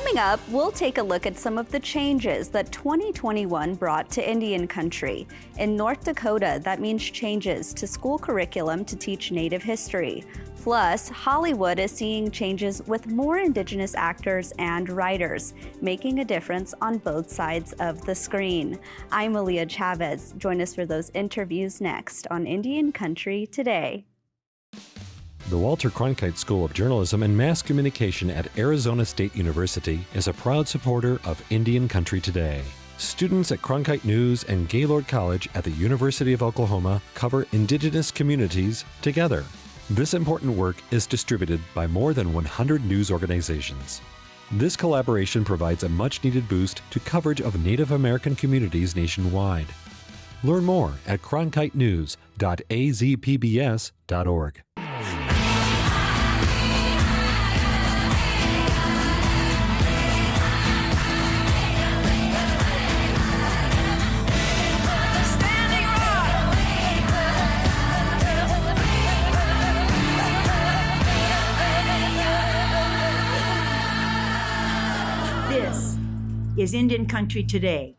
Coming up, we'll take a look at some of the changes that 2021 brought to Indian country. In North Dakota, that means changes to school curriculum to teach Native history. Plus, Hollywood is seeing changes with more Indigenous actors and writers, making a difference on both sides of the screen. I'm Aaliyah Chavez. Join us for those interviews next on Indian Country Today. The Walter Cronkite School of Journalism and Mass Communication at Arizona State University is a proud supporter of Indian Country Today. Students at Cronkite News and Gaylord College at the University of Oklahoma cover Indigenous communities together. This important work is distributed by more than 100 news organizations. This collaboration provides a much-needed boost to coverage of Native American communities nationwide. Learn more at cronkitenews.azpbs.org. This is Indian Country Today.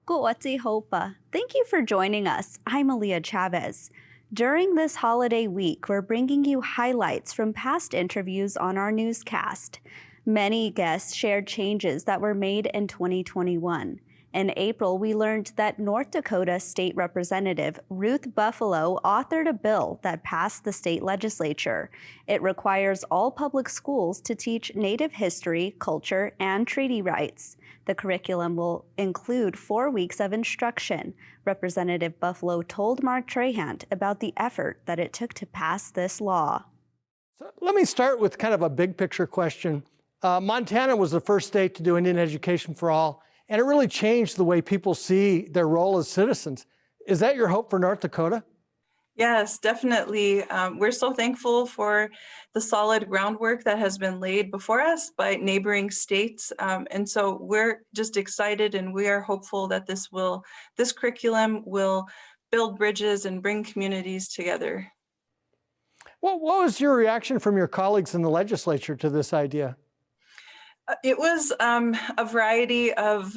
Ku'atsi Hopa. Thank you for joining us. I'm Aaliyah Chavez. During this holiday week, we're bringing you highlights from past interviews on our newscast. Many guests shared changes that were made in 2021. In April, we learned that North Dakota State Representative Ruth Buffalo authored a bill that passed the state legislature. It requires all public schools to teach Native history, culture, and treaty rights. The curriculum will include 4 weeks of instruction. Representative Buffalo told Mark Trahant about the effort that it took to pass this law. So let me start with kind of a big picture question. Montana was the first state to do Indian education for all, and it really changed the way people see their role as citizens. Is that your hope for North Dakota? Yes, definitely. We're so thankful for the solid groundwork that has been laid before us by neighboring states. And so we're just excited, and we are hopeful that this curriculum will build bridges and bring communities together. Well, what was your reaction from your colleagues in the legislature to this idea? It was a variety of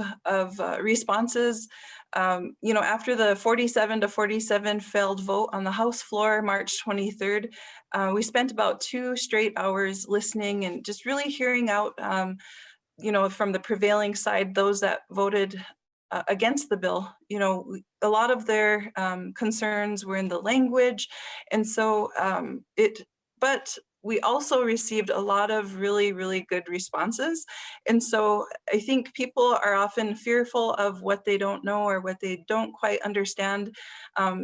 responses. After the 47-47 failed vote on the House floor, March 23rd, we spent about 2 straight hours listening and just really hearing out, from the prevailing side, those that voted against the bill. A lot of their concerns were in the language, and so but we also received a lot of really, really good responses. And so I think people are often fearful of what they don't know or what they don't quite understand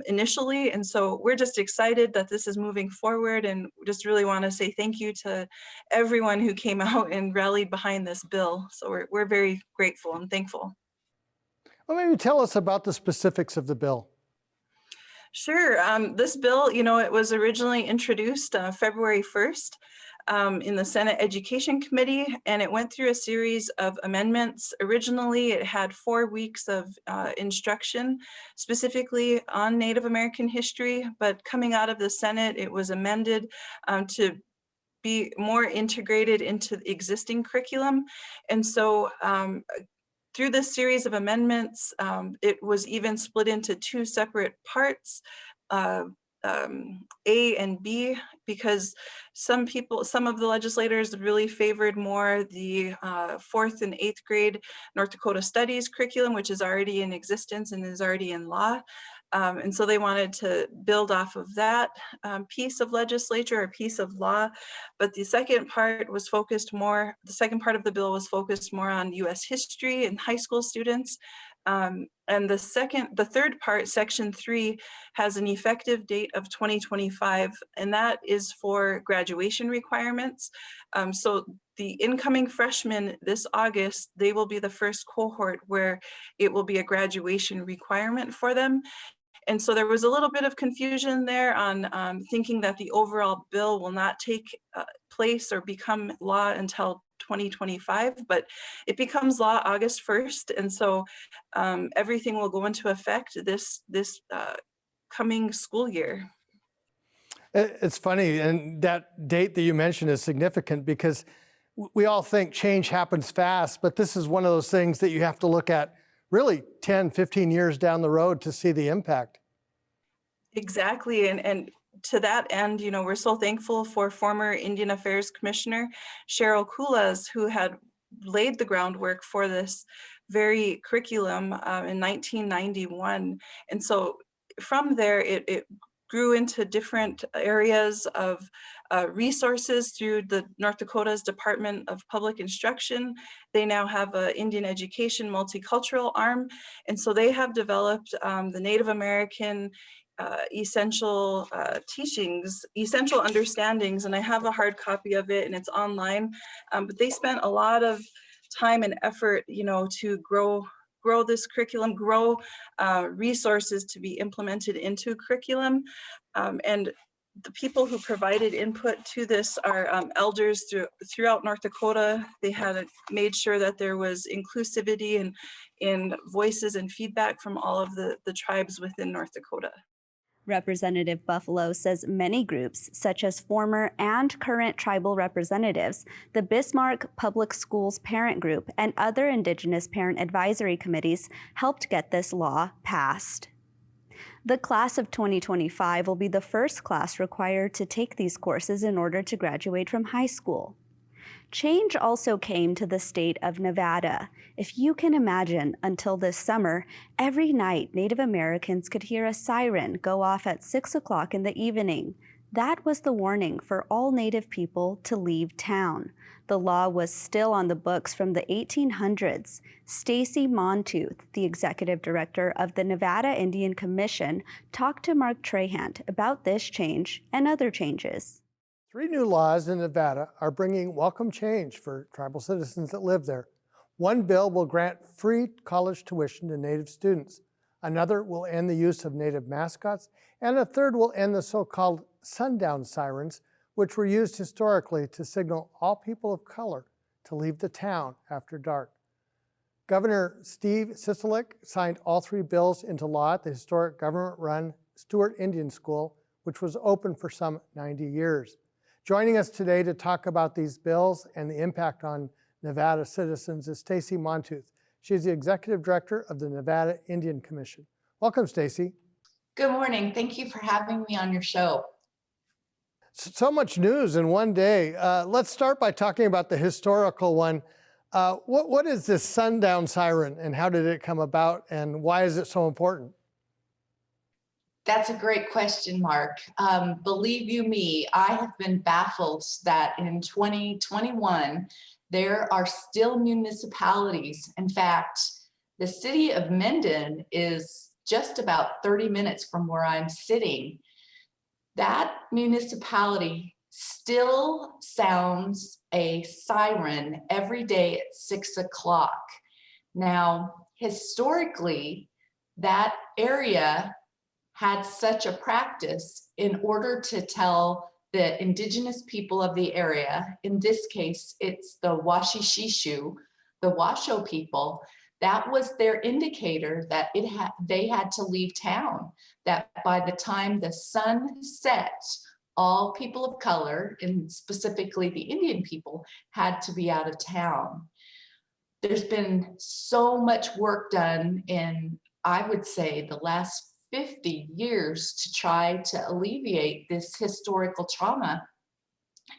initially. And so we're just excited that this is moving forward, and just really want to say thank you to everyone who came out and rallied behind this bill. So we're very grateful and thankful. Well, maybe tell us about the specifics of the bill. Sure. This bill, it was originally introduced February 1st in the Senate Education Committee, and it went through a series of amendments. Originally, it had 4 weeks of instruction specifically on Native American history, but coming out of the Senate, it was amended to be more integrated into the existing curriculum. And so through this series of amendments, it was even split into 2 separate parts, A and B, because some of the legislators really favored more the 4th and 8th grade North Dakota Studies curriculum, which is already in existence and is already in law. And so they wanted to build off of that piece of legislature or piece of law. But the second part of the bill was focused more on U.S. history and high school students. And the third part, section 3, has an effective date of 2025, and that is for graduation requirements. So the incoming freshmen this August, they will be the first cohort where it will be a graduation requirement for them. And so there was a little bit of confusion there on thinking that the overall bill will not take place or become law until 2025, but it becomes law August 1st. And so everything will go into effect this coming school year. It's funny, and that date that you mentioned is significant because we all think change happens fast, but this is one of those things that you have to look at really 10, 15 years down the road to see the impact. Exactly. And to that end, we're so thankful for former Indian Affairs Commissioner Cheryl Kulas, who had laid the groundwork for this very curriculum in 1991. And so from there, it grew into different areas of resources through the North Dakota's Department of Public Instruction. They now have an Indian Education multicultural arm. And so they have developed the Native American essential teachings, essential understandings, and I have a hard copy of it and it's online. But they spent a lot of time and effort, to grow this curriculum, grow resources to be implemented into curriculum. And the people who provided input to this are elders throughout North Dakota. They had made sure that there was inclusivity and in voices and feedback from all of the tribes within North Dakota. Representative Buffalo says many groups, such as former and current tribal representatives, the Bismarck Public Schools Parent Group, and other Indigenous parent advisory committees, helped get this law passed. The class of 2025 will be the first class required to take these courses in order to graduate from high school. Change also came to the state of Nevada. If you can imagine, until this summer, every night Native Americans could hear a siren go off at 6 o'clock in the evening. That was the warning for all Native people to leave town. The law was still on the books from the 1800s. Stacy Montooth, the executive director of the Nevada Indian Commission, talked to Mark Trahant about this change and other changes. 3 new laws in Nevada are bringing welcome change for tribal citizens that live there. One bill will grant free college tuition to Native students. Another will end the use of Native mascots, and a third will end the so-called sundown sirens, which were used historically to signal all people of color to leave the town after dark. Governor Steve Sisolak signed all 3 bills into law at the historic government-run Stewart Indian School, which was open for some 90 years. Joining us today to talk about these bills and the impact on Nevada citizens is Stacy Montooth. She's the executive director of the Nevada Indian Commission. Welcome, Stacy. Good morning. Thank you for having me on your show. So much news in one day. Let's start by talking about the historical one. What is this sundown siren and how did it come about and why is it so important? That's a great question, Mark. Believe you me, I have been baffled that in 2021, there are still municipalities. In fact, the city of Minden is just about 30 minutes from where I'm sitting. That municipality still sounds a siren every day at 6 o'clock. Now, historically, that area had such a practice in order to tell the indigenous people of the area, in this case, it's the Washishishu, the Washoe people, that was their indicator that they had to leave town, that by the time the sun set, all people of color, and specifically the Indian people, had to be out of town. There's been so much work done in, I would say, the last 50 years to try to alleviate this historical trauma.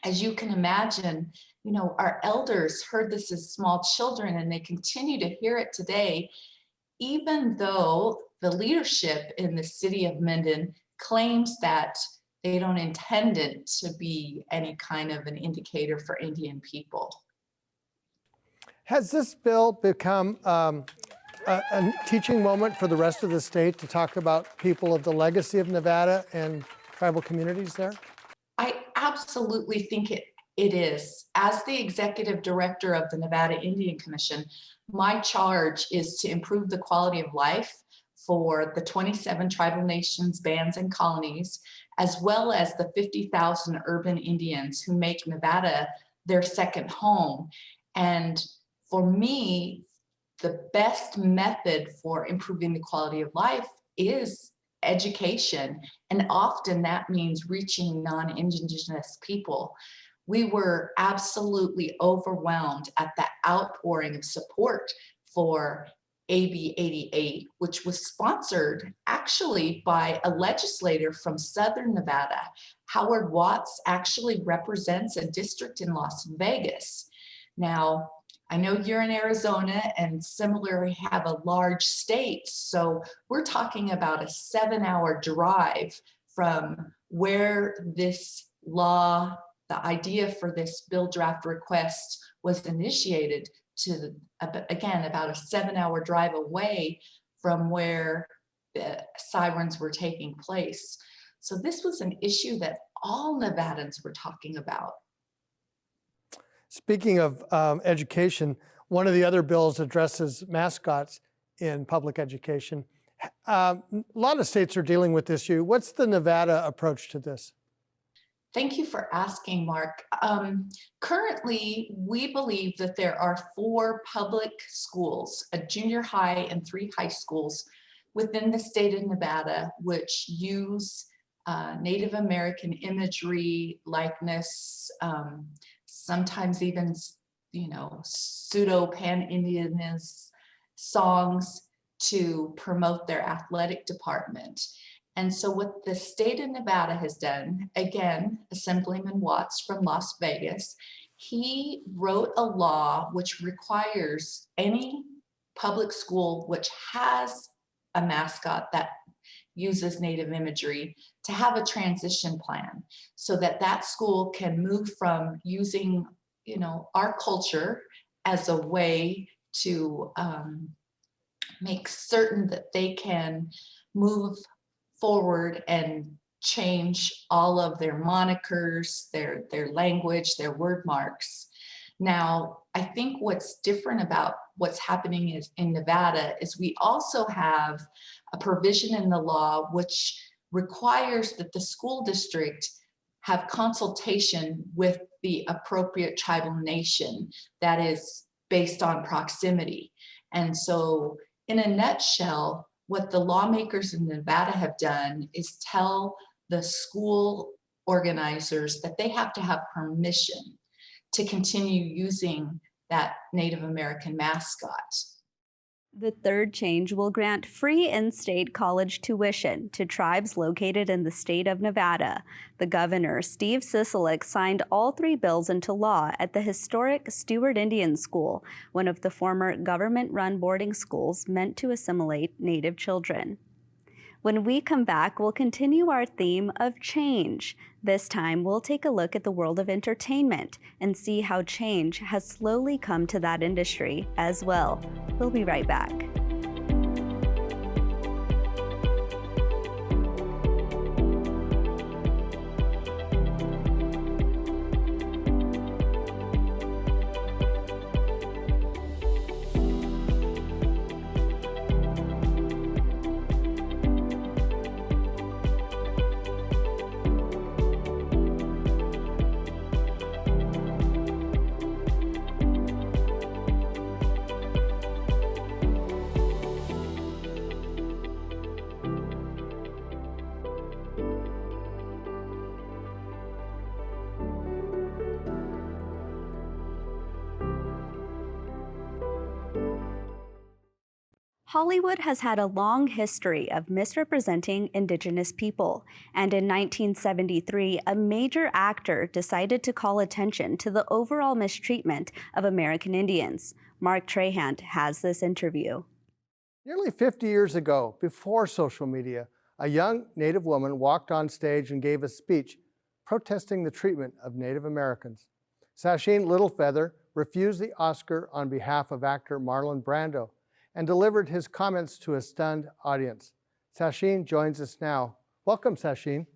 As you can imagine, our elders heard this as small children and they continue to hear it today, even though the leadership in the city of Minden claims that they don't intend it to be any kind of an indicator for Indian people. Has this bill become a teaching moment for the rest of the state to talk about people of the legacy of Nevada and tribal communities there? I absolutely think it is. As the executive director of the Nevada Indian Commission, my charge is to improve the quality of life for the 27 tribal nations, bands, and colonies, as well as the 50,000 urban Indians who make Nevada their second home. And for me, the best method for improving the quality of life is education. And often that means reaching non-Indigenous people. we were absolutely overwhelmed at the outpouring of support for AB 88, which was sponsored actually by a legislator from Southern Nevada. Howard Watts actually represents a district in Las Vegas. Now, I know you're in Arizona and similarly have a large state, so we're talking about a 7-hour drive from where this law, the idea for this bill draft request was initiated to, again, about a 7-hour drive away from where the sirens were taking place. So this was an issue that all Nevadans were talking about. Speaking of education, one of the other bills addresses mascots in public education. A lot of states are dealing with this issue. What's the Nevada approach to this? Thank you for asking, Mark. Currently, we believe that there are 4 public schools, a junior high and 3 high schools within the state of Nevada, which use Native American imagery, likeness, sometimes even, pseudo pan-Indianist songs to promote their athletic department. And so what the state of Nevada has done, again, Assemblyman Watts from Las Vegas, he wrote a law which requires any public school which has a mascot that uses Native imagery to have a transition plan so that that school can move from using, our culture as a way to make certain that they can move forward and change all of their monikers, their language, their word marks. Now, I think what's different about what's happening is in Nevada is we also have a provision in the law which requires that the school district have consultation with the appropriate tribal nation that is based on proximity. And so in a nutshell, what the lawmakers in Nevada have done is tell the school organizers that they have to have permission to continue using that Native American mascot. The third change will grant free in-state college tuition to tribes located in the state of Nevada. The governor, Steve Sisolak, signed all 3 bills into law at the historic Stewart Indian School, one of the former government-run boarding schools meant to assimilate Native children. When we come back, we'll continue our theme of change. This time, we'll take a look at the world of entertainment and see how change has slowly come to that industry as well. We'll be right back. Hollywood has had a long history of misrepresenting Indigenous people, and in 1973, a major actor decided to call attention to the overall mistreatment of American Indians. Mark Trahant has this interview. Nearly 50 years ago, before social media, a young Native woman walked on stage and gave a speech protesting the treatment of Native Americans. Sasheen Littlefeather refused the Oscar on behalf of actor Marlon Brando and delivered his comments to a stunned audience. Sasheen joins us now. Welcome, Sasheen.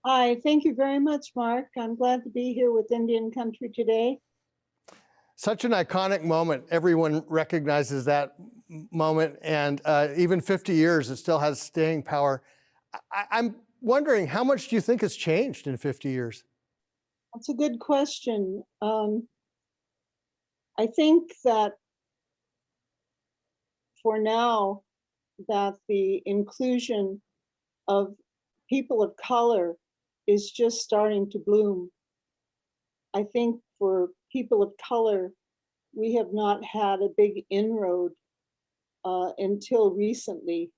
Hi, thank you very much, Mark. I'm glad to be here with Indian Country today. Such an iconic moment. Everyone recognizes that moment, and even 50 years, it still has staying power. I'm wondering, how much do you think has changed in 50 years? That's a good question. I think that for now, that the inclusion of people of color is just starting to bloom. I think for people of color, we have not had a big inroad until recently.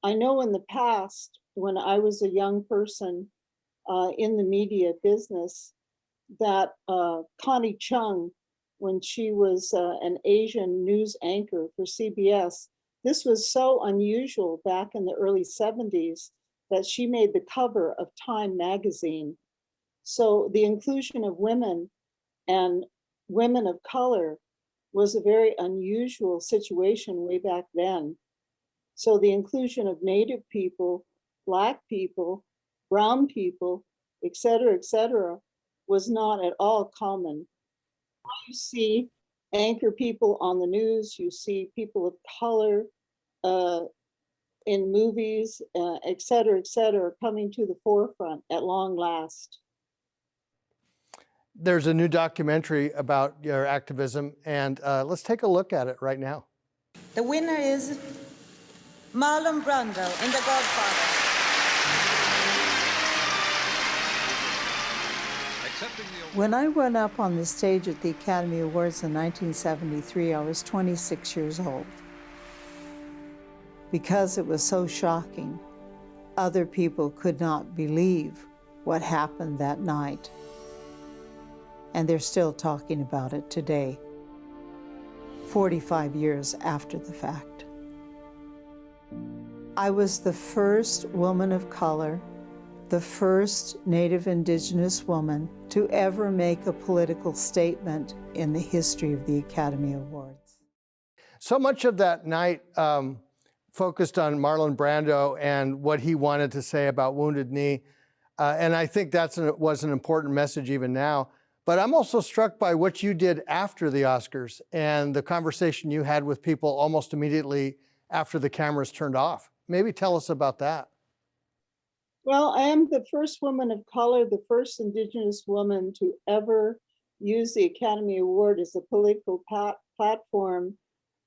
I know in the past, when I was a young person in the media business, that Connie Chung, when she was an Asian news anchor for CBS, this was so unusual back in the early 70s that she made the cover of Time magazine. So the inclusion of women and women of color was a very unusual situation way back then. So the inclusion of Native people, Black people, brown people, et cetera, was not at all common. You see anchor people on the news, you see people of color in movies, et cetera, coming to the forefront at long last. There's a new documentary about your activism, and let's take a look at it right now. The winner is Marlon Brando in The Godfather. When I went up on the stage at the Academy Awards in 1973, I was 26 years old. Because it was so shocking, other people could not believe what happened that night. And they're still talking about it today, 45 years after the fact. I was the first woman of color, the first Native Indigenous woman to ever make a political statement in the history of the Academy Awards. So much of that night focused on Marlon Brando and what he wanted to say about Wounded Knee. And I think was an important message even now. But I'm also struck by what you did after the Oscars and the conversation you had with people almost immediately after the cameras turned off. Maybe tell us about that. Well, I am the first woman of color, the first Indigenous woman to ever use the Academy Award as a political platform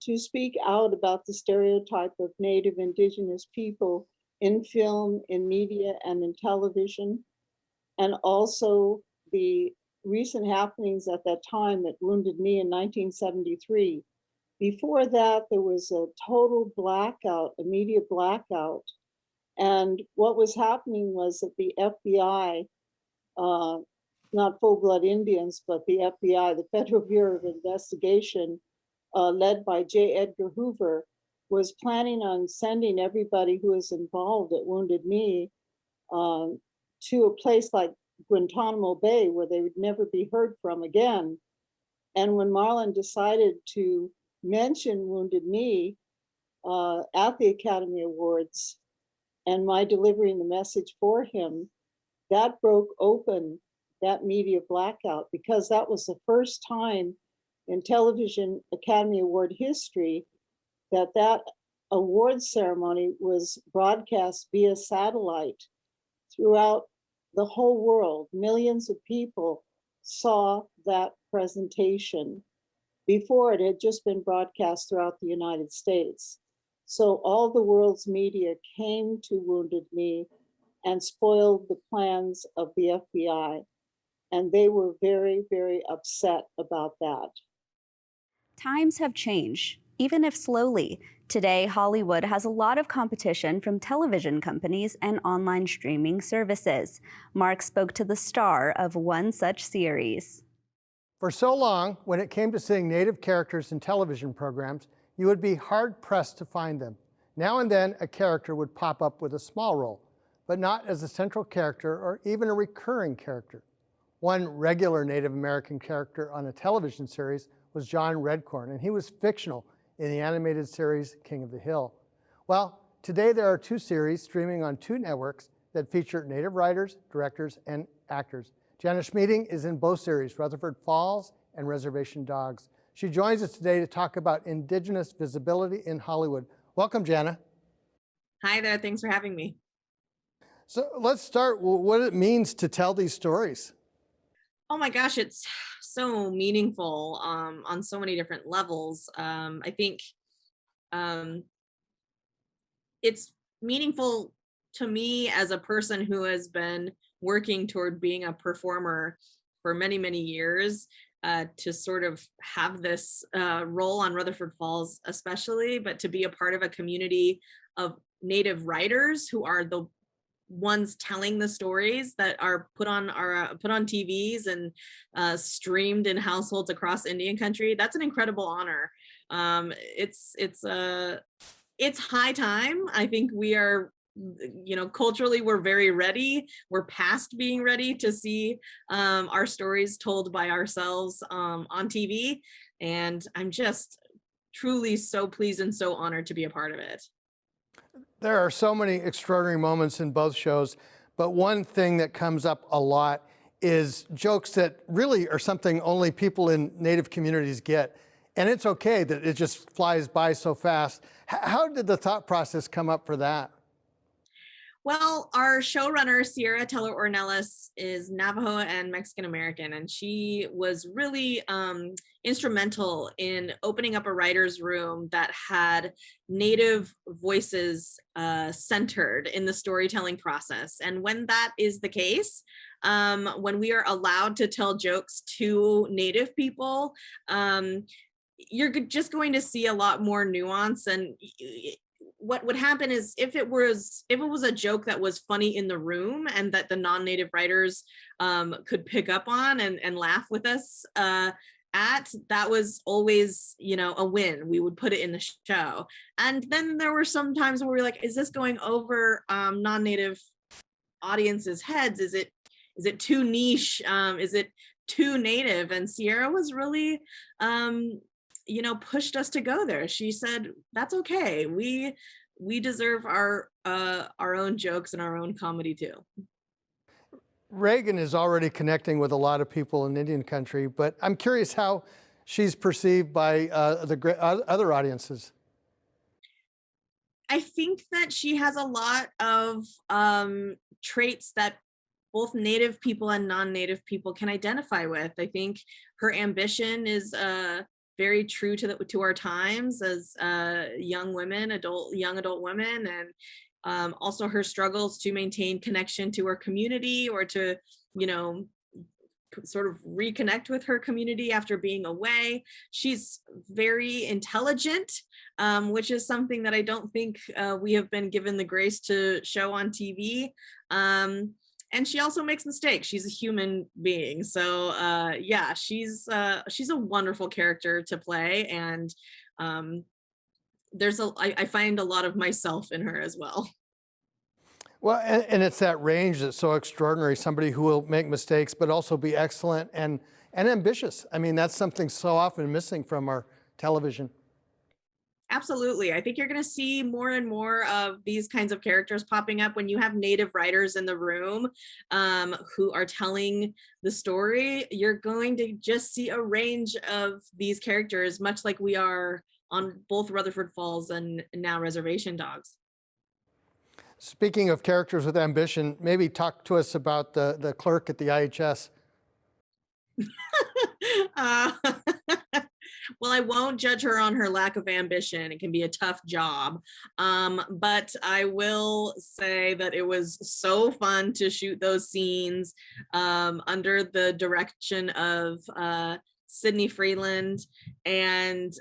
to speak out about the stereotype of Native Indigenous people in film, in media, and in television, and also the recent happenings at that time at Wounded Knee in 1973. Before that, there was a total blackout, a media blackout. And what was happening was that the FBI, not full-blood Indians, but the FBI, the Federal Bureau of Investigation, led by J. Edgar Hoover, was planning on sending everybody who was involved at Wounded Knee to a place like Guantanamo Bay, where they would never be heard from again. And when Marlon decided to mention Wounded Knee at the Academy Awards, and my delivering the message for him, that broke open that media blackout, because that was the first time in television Academy Award history that award ceremony was broadcast via satellite throughout the whole world. Millions of people saw that presentation. Before, it had just been broadcast throughout the United States. So all the world's media came to Wounded Knee and spoiled the plans of the FBI. And they were very, very upset about that. Times have changed, even if slowly. Today, Hollywood has a lot of competition from television companies and online streaming services. Mark spoke to the star of one such series. For so long, when it came to seeing Native characters in television programs, you would be hard-pressed to find them. Now and then, a character would pop up with a small role, but not as a central character or even a recurring character. One regular Native American character on a television series was John Redcorn, and he was fictional in the animated series King of the Hill. Well, today there are two series streaming on two networks that feature Native writers, directors, and actors. Jana Schmieding is in both series, Rutherford Falls and Reservation Dogs. She joins us today to talk about Indigenous visibility in Hollywood. Welcome, Jana. Hi there, thanks for having me. So let's start with what it means to tell these stories. Oh my gosh, it's so meaningful on so many different levels. I think it's meaningful to me as a person who has been working toward being a performer for many, many years to sort of have this role on Rutherford Falls especially, but to be a part of a community of Native writers who are the ones telling the stories that are put on TVs and streamed in households across Indian country. That's an incredible honor. It's high time. I think we are, culturally, we're very ready. We're past being ready to see our stories told by ourselves on TV. And I'm just truly so pleased and so honored to be a part of it. There are so many extraordinary moments in both shows, but one thing that comes up a lot is jokes that really are something only people in Native communities get. And it's okay that it just flies by so fast. How did the thought process come up for that? Well, our showrunner, Sierra Teller Ornelas, is Navajo and Mexican American, and she was really instrumental in opening up a writer's room that had Native voices centered in the storytelling process. And when that is the case, when we are allowed to tell jokes to Native people, you're just going to see a lot more nuance. And what would happen is if it was a joke that was funny in the room and that the non-Native writers could pick up on and laugh with us that was always, a win. We would put it in the show. And then there were some times where we were like, is this going over non-Native audiences' heads? Is it too niche? Is it too Native? And Sierra was really pushed us to go there. She said, that's okay. We deserve our own jokes and our own comedy too. Reagan is already connecting with a lot of people in Indian country, but I'm curious how she's perceived by the other audiences. I think that she has a lot of traits that both Native people and non-Native people can identify with. I think her ambition is very true to our times as young adult women, and also her struggles to maintain connection to her community or to, sort of reconnect with her community after being away. She's very intelligent, which is something that I don't think we have been given the grace to show on TV. And she also makes mistakes. She's a human being. So yeah, she's a wonderful character to play. And I find a lot of myself in her as well. Well, and it's that range that's so extraordinary. Somebody who will make mistakes, but also be excellent and ambitious. I mean, that's something so often missing from our television. Absolutely. I think you're going to see more and more of these kinds of characters popping up when you have Native writers in the room who are telling the story. You're going to just see a range of these characters, much like we are on both Rutherford Falls and now Reservation Dogs. Speaking of characters with ambition, maybe talk to us about the clerk at the IHS. Well, I won't judge her on her lack of ambition. It can be a tough job. But I will say that it was so fun to shoot those scenes under the direction of Sydney Freeland, and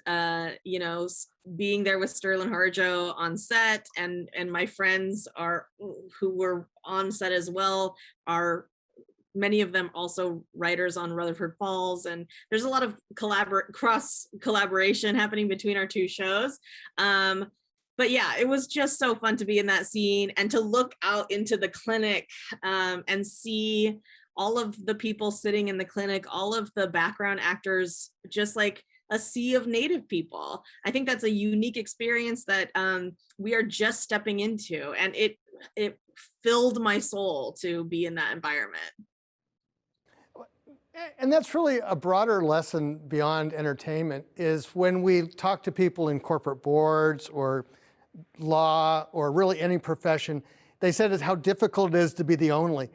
being there with Sterling Harjo on set, and my friends who were on set as well are many of them also writers on Rutherford Falls, and there's a lot of cross collaboration happening between our two shows. But yeah, it was just so fun to be in that scene and to look out into the clinic and see all of the people sitting in the clinic, all of the background actors, just like a sea of Native people. I think that's a unique experience that we are just stepping into, and it filled my soul to be in that environment. And that's really a broader lesson beyond entertainment, is when we talk to people in corporate boards or law or really any profession, they said it's how difficult it is to be the only.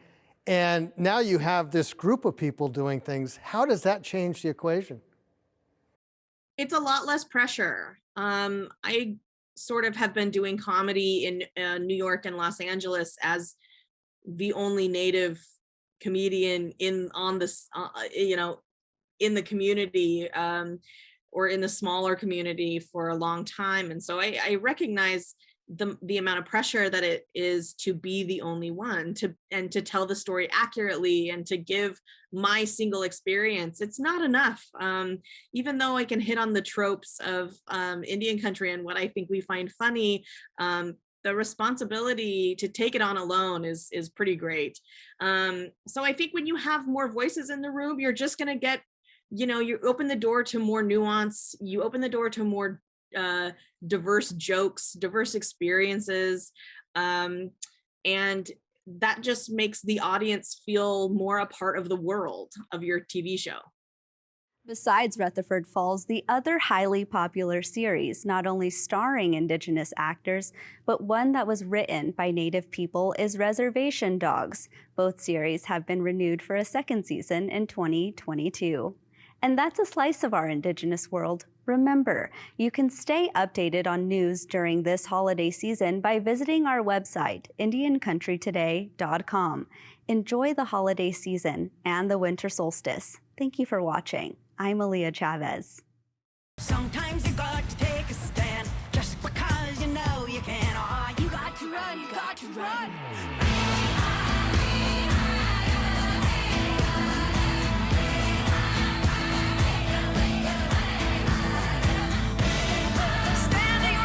And now you have this group of people doing things. How does that change the equation? It's a lot less pressure. I sort of have been doing comedy in New York and Los Angeles as the only Native comedian on this, in the community, or in the smaller community for a long time. And so I recognize the amount of pressure that it is to be the only one to tell the story accurately and to give my single experience. It's not enough. Even though I can hit on the tropes of Indian country and what I think we find funny, the responsibility to take it on alone is pretty great. So I think when you have more voices in the room, you're just going to get, you open the door to more nuance, you open the door to more diverse jokes, diverse experiences, and that just makes the audience feel more a part of the world of your TV show. Besides Rutherford Falls, the other highly popular series, not only starring Indigenous actors, but one that was written by Native people, is Reservation Dogs. Both series have been renewed for a second season in 2022. And that's a slice of our Indigenous world. Remember, you can stay updated on news during this holiday season by visiting our website, IndianCountryToday.com. Enjoy the holiday season and the winter solstice. Thank you for watching. I'm Aaliyah Chavez. Sometimes you got to take a stand just because you know you can. Oh, you got to run, you got to run. Standing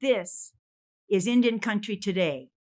This is Indian Country Today.